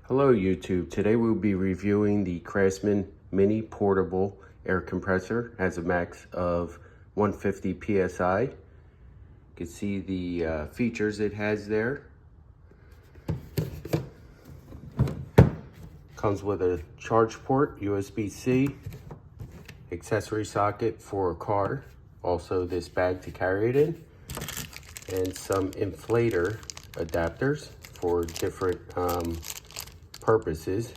Hello YouTube, today we'll be reviewing the Craftsman mini portable air compressor. It has a max of 150 psi. You can see the features it has there. Comes with a charge port, USB-C, accessory socket for a car, also this bag to carry it in, and some inflator adapters for different purposes.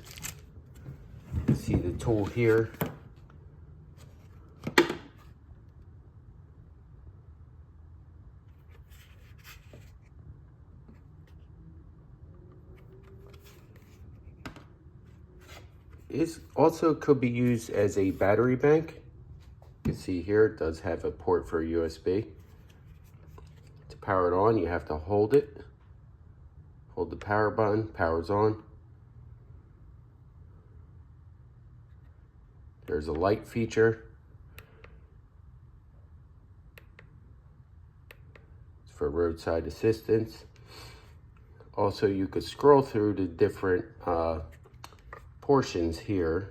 You see the tool here. It also could be used as a battery bank. You can see here it does have a port for USB. To power it on, you have to hold it. Hold the power button, power's on. There's a light feature. It's for roadside assistance. Also, you could scroll through the different portions here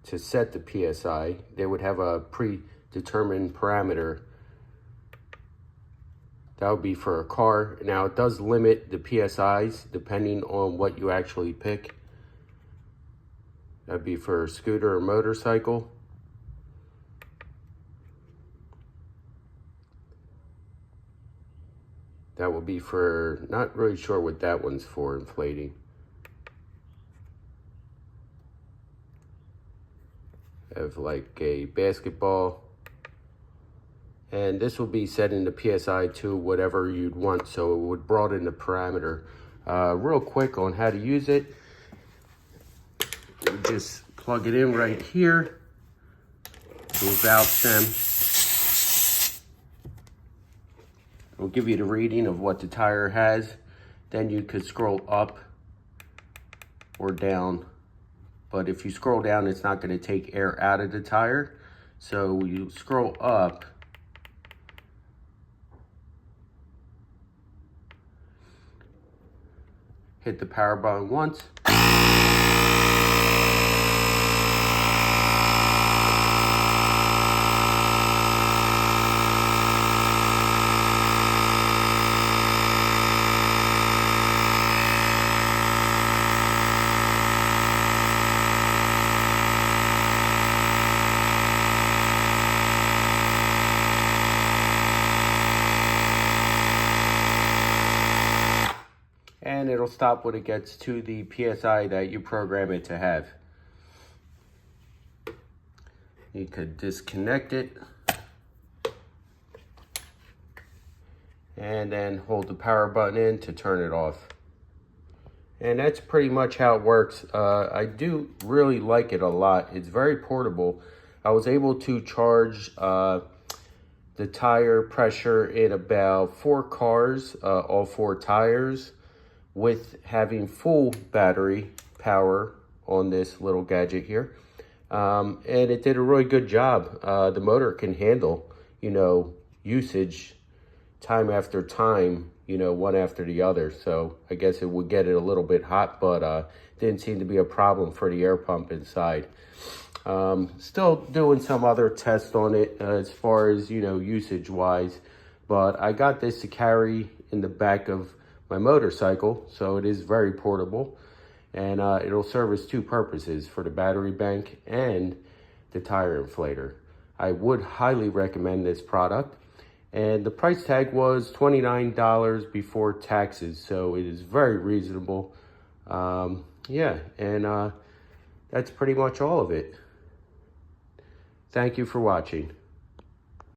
to set the PSI. They would have a predetermined parameter. That would be for a car. Now, it does limit the PSIs depending on what you actually pick. That'd be for a scooter or motorcycle. That would be for, not really sure what that one's for, inflating. Have like a basketball. And this will be setting the PSI to whatever you'd want, so it would broaden the parameter. Real quick on how to use it. You just plug it in right here. Little valve stem. It'll give you the reading of what the tire has. Then you could scroll up or down. But if you scroll down, it's not going to take air out of the tire. So you scroll up. Hit the power button once. And it'll stop when it gets to the PSI that you program it to have. You could disconnect it and then hold the power button in to turn it off. And that's pretty much how it works. I do really like it a lot. It's very portable. I was able to charge the tire pressure in about 4 cars, all 4 tires, with having full battery power on this little gadget here. And it did a really good job. The motor can handle, usage time after time, one after the other. So I guess it would get it a little bit hot, but didn't seem to be a problem for the air pump inside. Still doing some other tests on it as far as, usage wise, but I got this to carry in the back of my motorcycle, so it is very portable, and it'll service 2 purposes, for the battery bank and the tire inflator. I would highly recommend this product, and the price tag was $29 before taxes, so it is very reasonable. Yeah, and that's pretty much all of it. Thank you for watching.